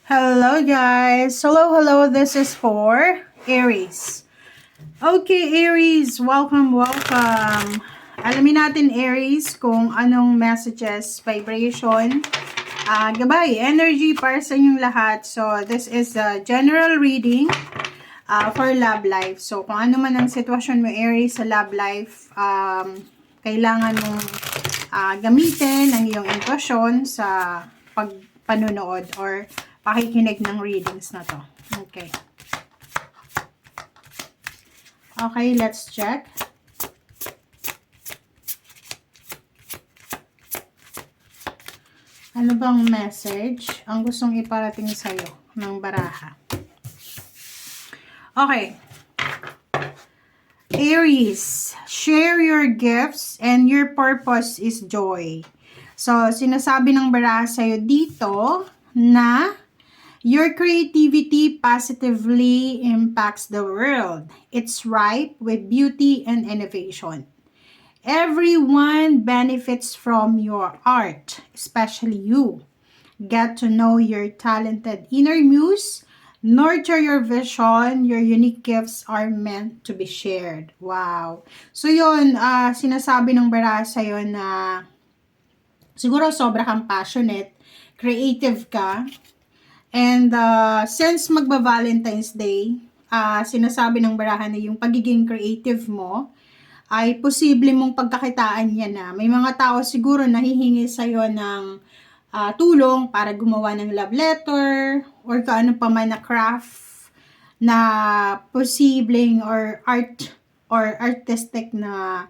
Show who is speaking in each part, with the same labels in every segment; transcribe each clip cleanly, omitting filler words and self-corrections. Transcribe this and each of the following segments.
Speaker 1: Hello guys! Hello! This is for Aries. Okay, Aries, welcome! Alamin natin, Aries, kung anong messages, vibration, gabay, energy para sa inyong lahat. So, this is a general reading for love life. So, kung ano man ang sitwasyon mo, Aries, sa love life, kailangan mong gamitin ang iyong intuition sa pagpanunood or pakikinig ng readings na to. Okay. Okay, let's check. Ano bang message ang gustong iparating sa'yo ng baraha? Okay. Aries, share your gifts and your purpose is joy. So, sinasabi ng baraha sa'yo dito na your creativity positively impacts the world. It's ripe with beauty and innovation. Everyone benefits from your art, especially you. Get to know your talented inner muse. Nurture your vision. Your unique gifts are meant to be shared. Wow. So yun, sinasabi ng baraha sa'yo na siguro sobra kang passionate, creative ka. And since magba-Valentine's Day, sinasabi ng baraha na yung pagiging creative mo ay posible mong pagkakitaan yan na. May mga tao siguro nahihingi sa'yo ng tulong para gumawa ng love letter or kaano pa man na craft na posibleng or art or artistic na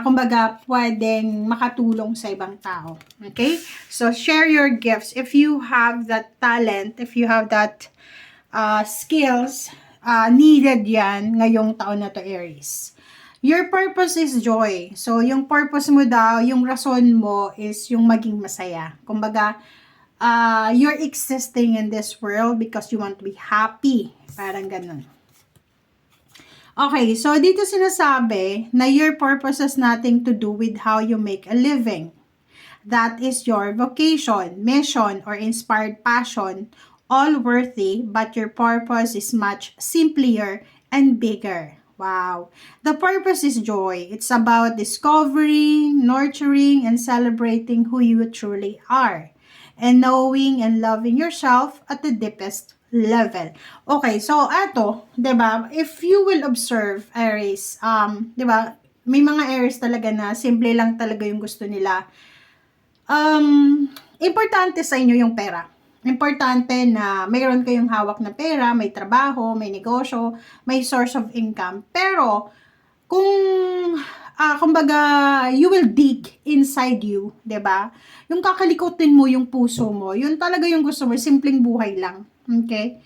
Speaker 1: kumbaga pwedeng makatulong sa ibang tao. Okay? So, share your gifts. If you have that talent, if you have that skills, needed yan ngayong taon na to, Aries. Your purpose is joy. So, yung purpose mo daw, yung rason mo is yung maging masaya. Kumbaga, you're existing in this world because you want to be happy. Parang ganun. Okay, so dito sinasabi na your purpose has nothing to do with how you make a living. That is your vocation, mission, or inspired passion, all worthy, but your purpose is much simpler and bigger. Wow. The purpose is joy. It's about discovering, nurturing, and celebrating who you truly are. And knowing and loving yourself at the deepest level. Okay, so ato, 'di ba? If you will observe, Aries, 'di ba? May mga Aries talaga na simple lang talaga yung gusto nila. Importante sa inyo yung pera. Importante na mayroon kayong hawak na pera, may trabaho, may negosyo, may source of income. Pero kung kumbaga you will dig inside you, 'di ba? Yung kakalikutin mo yung puso mo, yun talaga yung gusto mo, simpleng buhay lang. Okay?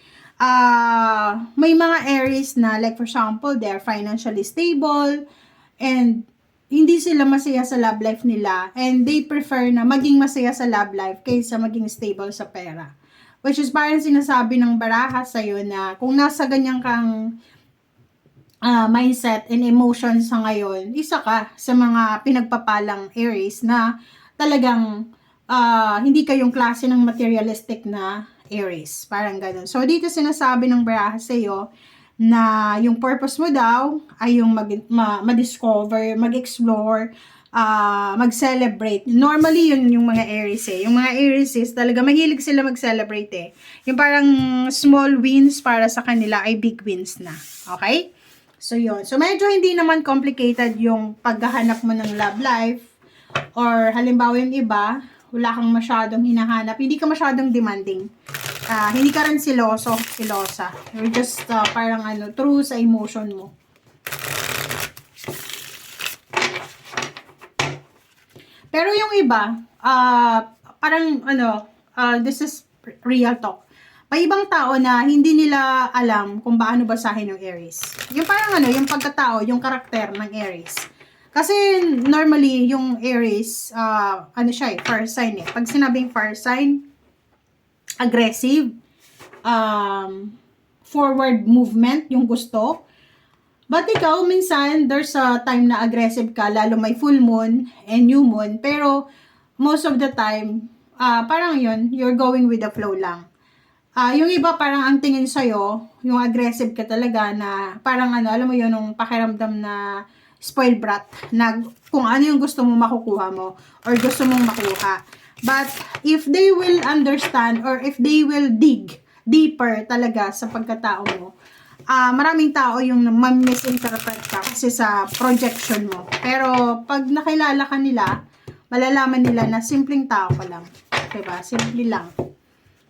Speaker 1: May mga Aries na like for example, they're financially stable and hindi sila masaya sa love life nila and they prefer na maging masaya sa love life kaysa maging stable sa pera. Which is parang sinasabi ng baraha sa'yo na kung nasa ganyan kang mindset and emotion sa ngayon, isa ka sa mga pinagpapalang Aries na talagang hindi kayong klase ng materialistic na Aries. Parang ganun. So, dito sinasabi ng baraha sa'yo na yung purpose mo daw ay yung ma-discover, mag-explore, mag-celebrate. Normally, yun yung mga Aries eh. Yung mga Aries is talaga mahilig sila mag-celebrate eh. Yung parang small wins para sa kanila ay big wins na. Okay? So, yun. So, medyo hindi naman complicated yung paghahanap mo ng love life or halimbawa yung iba, wala kang masyadong hinahanap, hindi ka masyadong demanding. Hindi ka rin silosa. You're just parang true sa emotion mo. Pero yung iba, parang this is real talk. May ibang tao na hindi nila alam kung paano basahin ng Aries. Yung parang yung pagkatao, yung karakter ng Aries. Kasi normally yung Aries, siya fire sign eh. Pag sinabing fire sign, aggressive, forward movement, yung gusto. But ikaw, minsan, there's a time na aggressive ka, lalo may full moon and new moon. Pero, most of the time, parang yun, you're going with the flow lang. Yung iba parang ang tingin sa'yo, yung aggressive ka talaga na parang ano, alam mo yun, yung pakiramdam na spoiled brat, na kung ano yung gusto mo makukuha mo or gusto mong makuha. But if they will understand or if they will dig deeper talaga sa pagkatao mo, maraming tao yung ma-misinterpret ka kasi sa projection mo. Pero pag nakilala ka nila, malalaman nila na simpleng tao ka lang. Diba? Simple lang.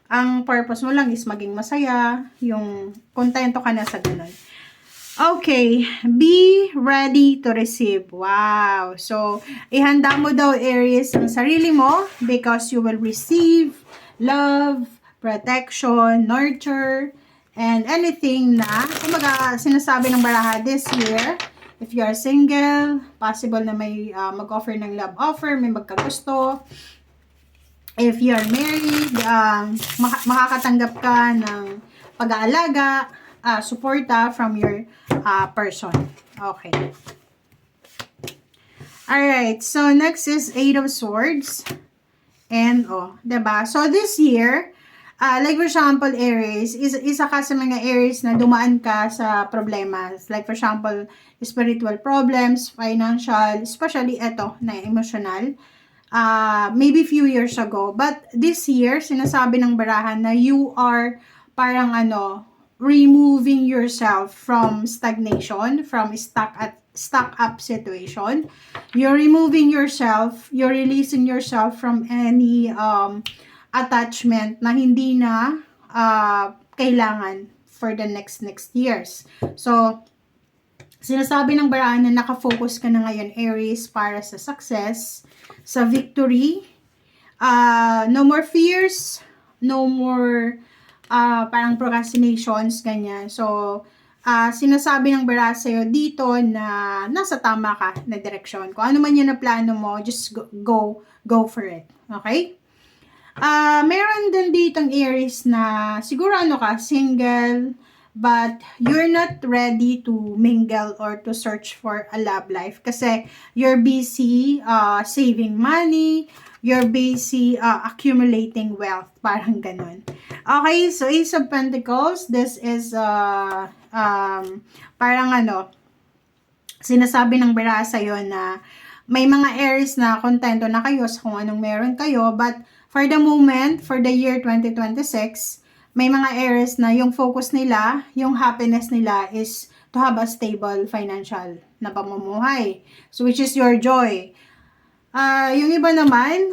Speaker 1: Ang purpose mo lang is maging masaya, yung kontento ka na sa ganun. Okay, be ready to receive. Wow! So, ihanda mo daw, Aries, ang sarili mo because you will receive love, protection, nurture, and anything na, kumbaga, sinasabi ng baraha this year, if you are single, possible na may mag-offer ng love offer, may magkagusto. If you are married, makakatanggap ka ng pag-aalaga, suporta from your person. Okay. Alright, so next is Eight of Swords. And, diba? So this year, like for example, Aries, isa ka sa mga Aries na dumaan ka sa problemas. Like for example, spiritual problems, financial, especially ito, na emotional. Maybe few years ago. But this year, sinasabi ng barahan na you are parang removing yourself from stagnation, from stuck up situation. You're removing yourself, you're releasing yourself from any attachment na hindi na kailangan for the next years. So, sinasabi ng barahan na nakafocus ka na ngayon, Aries, para sa success, sa victory. No more fears, no more parang procrastinations, ganyan. So, sinasabi ng barahan sa'yo dito na nasa tama ka na direksyon. Kung ano man yun na plano mo, just go for it. Okay? Meron din ditong Aries na siguro single, but you're not ready to mingle or to search for a love life kasi you're busy saving money, you're busy accumulating wealth, parang ganun. Okay, so Ace of Pentacles, this is parang sinasabi ng baraha sa'yo na may mga Aries na kontento na kayo sa kung anong meron kayo, but for the moment, for the year 2026, may mga Aries na yung focus nila, yung happiness nila is to have a stable financial na pamumuhay. So, which is your joy. Yung iba naman,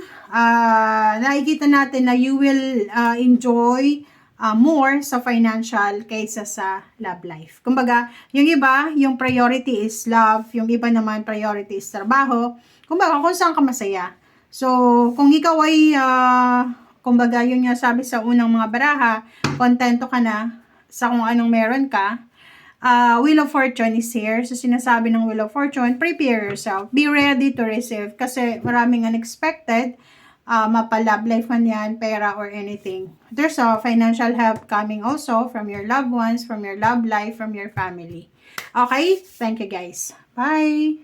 Speaker 1: nakikita natin na you will enjoy more sa financial kaysa sa love life. Kumbaga, yung iba, yung priority is love, yung iba naman priority is trabaho. Kumbaga, kung saan ka masaya. So, kung ikaw ay kumbaga, yun nga sabi sa unang mga baraha, kontento ka na sa kung anong meron ka. Wheel of Fortune is here. So, sinasabi ng Wheel of Fortune, prepare yourself. Be ready to receive. Kasi maraming unexpected. Mapa-love life man yan, pera or anything. There's a financial help coming also from your loved ones, from your love life, from your family. Okay? Thank you guys. Bye!